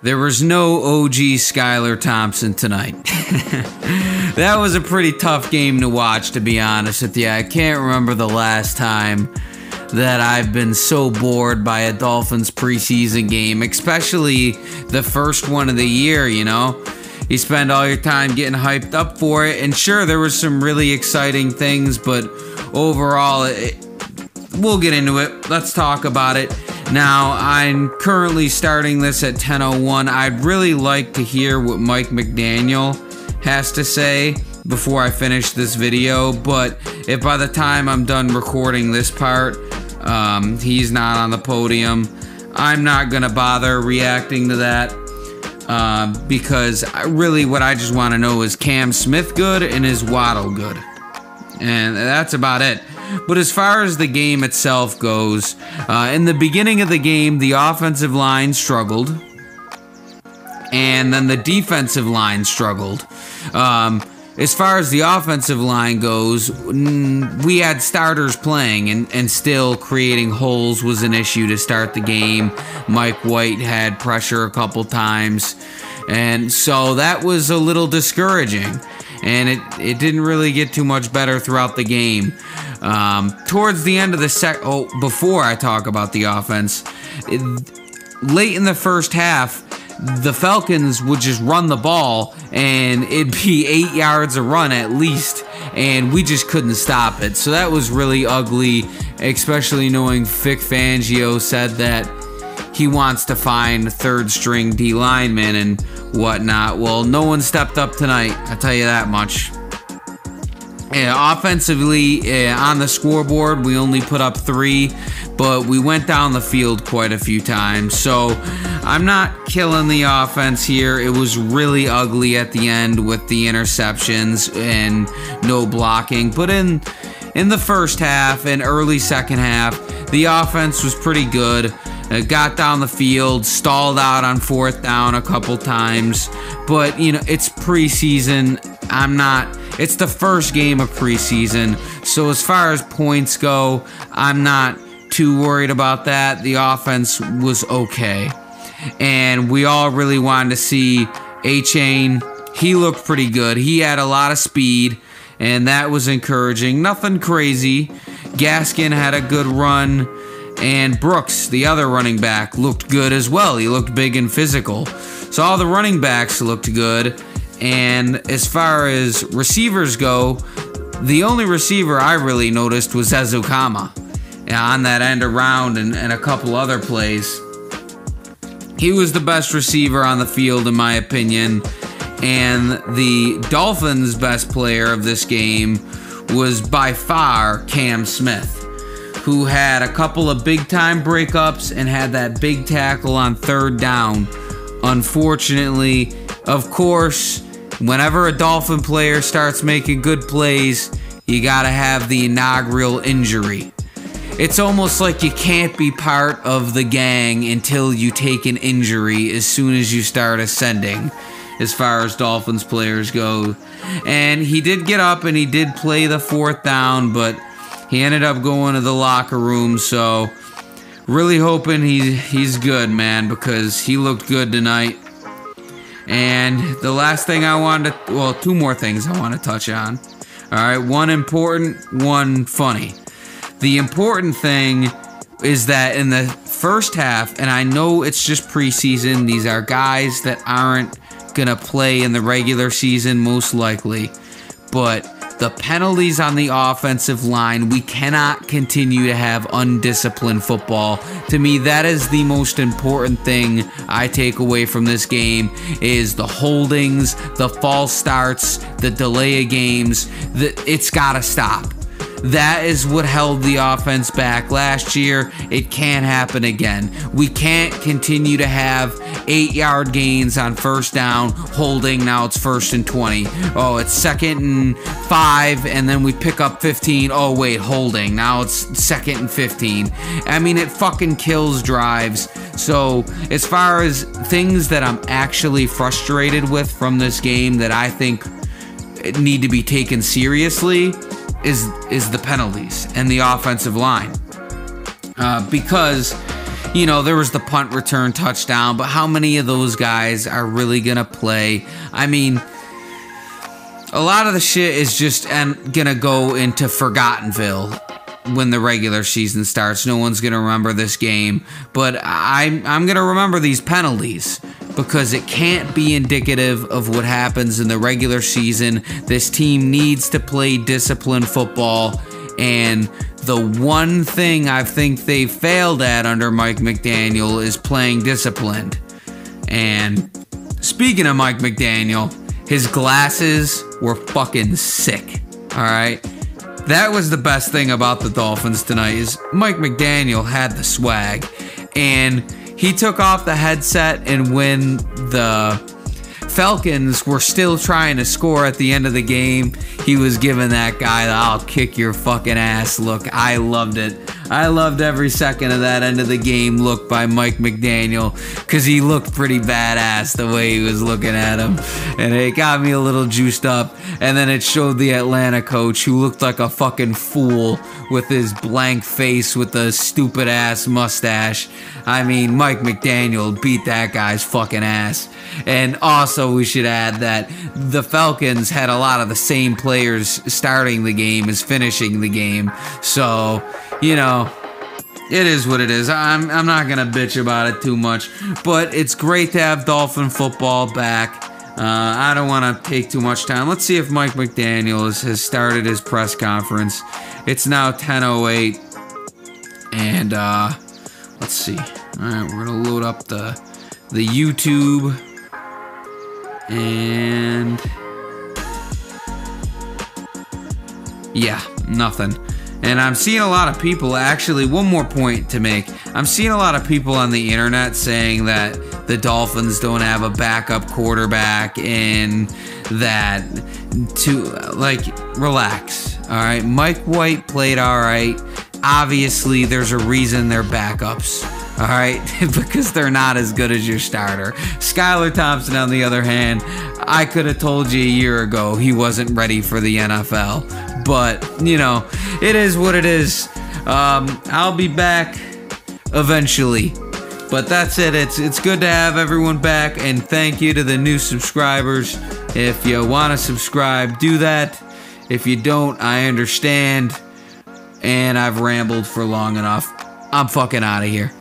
There was no OG Skylar Thompson tonight. That was a pretty tough game to watch, to be honest with you. I can't remember the last time that I've been so bored by a Dolphins preseason game, especially the first one of the year, you know? You spend all your time getting hyped up for it, and sure, there was some really exciting things, but overall, we'll get into it. Let's talk about it. Now, I'm currently starting this at 10:01. I'd really like to hear what Mike McDaniel has to say before I finish this video, but if by the time I'm done recording this part, he's not on the podium, I'm not going to bother reacting to that, because really what I just want to know is Cam Smith good and is Waddle good? And that's about it. But as far as the game itself goes, in the beginning of the game, the offensive line struggled, and then the defensive line struggled. As far as the offensive line goes, we had starters playing, and still creating holes was an issue to start the game. Mike White had pressure a couple times, and so that was a little discouraging. And it didn't really get too much better throughout the game. Towards the end of the before I talk about the offense, late in the first half, the Falcons would just run the ball, and it'd be 8 yards a run at least, and we just couldn't stop it. So that was really ugly, especially knowing Vic Fangio said that he wants to find third-string D linemen and whatnot. Well, no one stepped up tonight, I'll tell you that much. Offensively, on the scoreboard, we only put up 3, but we went down the field quite a few times. So I'm not killing the offense here. It was really ugly at the end with the interceptions and no blocking. But in the first half and early second half, the offense was pretty good. Got down the field, stalled out on 4th down a couple times, but you know, it's preseason. It's the first game of preseason, so as far as points go, I'm not too worried about that. The offense was okay, and we all really wanted to see A-Chain. He looked pretty good. He had a lot of speed, and that was encouraging. Nothing crazy. Gaskin had a good run. And Brooks, the other running back, looked good as well. He looked big and physical. So all the running backs looked good. And as far as receivers go, the only receiver I really noticed was Ezukama on that end around and a couple other plays. He was the best receiver on the field, in my opinion. And the Dolphins' best player of this game was by far Cam Smith, who had a couple of big-time breakups and had that big tackle on 3rd down. Unfortunately, of course, whenever a Dolphin player starts making good plays, you gotta have the inaugural injury. It's almost like you can't be part of the gang until you take an injury as soon as you start ascending, as far as Dolphins players go. And he did get up and he did play the 4th down, but he ended up going to the locker room, so really hoping he's good, man, because he looked good tonight. And the last thing I wanted to, well, 2 more things I want to touch on. All right, one important, one funny. The important thing is that in the first half, and I know it's just preseason, these are guys that aren't going to play in the regular season most likely, but the penalties on the offensive line, we cannot continue to have undisciplined football. To me, that is the most important thing I take away from this game, is the holdings, the false starts, the delay of games. It's got to stop. That is what held the offense back last year. It can't happen again. We can't continue to have 8-yard gains on 1st down, holding, now it's 1st and 20. Oh, it's 2nd and 5, and then we pick up 15. Oh, wait, holding. Now it's 2nd and 15. I mean, it fucking kills drives. So, as far as things that I'm actually frustrated with from this game that I think need to be taken seriously, is the penalties and the offensive line. Because you know, there was the punt return touchdown, but how many of those guys are really going to play? I mean, a lot of the shit is just going to go into Forgottenville when the regular season starts. No one's going to remember this game, but I'm going to remember these penalties because it can't be indicative of what happens in the regular season. This team needs to play disciplined football, and the one thing I think they failed at under Mike McDaniel is playing disciplined. And speaking of Mike McDaniel, his glasses were fucking sick, all right? That was the best thing about the Dolphins tonight is Mike McDaniel had the swag, and he took off the headset, and when the Falcons were still trying to score at the end of the game, he was giving that guy the "I'll kick your fucking ass" look. I loved it. I loved every second of that end of the game look by Mike McDaniel because he looked pretty badass the way he was looking at him. And it got me a little juiced up. And then it showed the Atlanta coach who looked like a fucking fool with his blank face with the stupid ass mustache. I mean, Mike McDaniel beat that guy's fucking ass. And also, we should add that the Falcons had a lot of the same players starting the game as finishing the game. So, you know, it is what it is. I'm not going to bitch about it too much. But it's great to have Dolphin football back. I don't want to take too much time. Let's see if Mike McDaniel has started his press conference. It's now 10:08. And let's see. All right, we're going to load up the YouTube. And yeah, nothing. And I'm seeing a lot of people, actually, one more point to make. I'm seeing a lot of people on the internet saying that the Dolphins don't have a backup quarterback and that relax. All right, Mike White played all right. Obviously, there's a reason they're backups. All right, because they're not as good as your starter. Skylar Thompson, on the other hand, I could have told you a year ago he wasn't ready for the NFL. But, you know, it is what it is. I'll be back eventually. But that's it. It's good to have everyone back. And thank you to the new subscribers. If you want to subscribe, do that. If you don't, I understand. And I've rambled for long enough. I'm fucking out of here.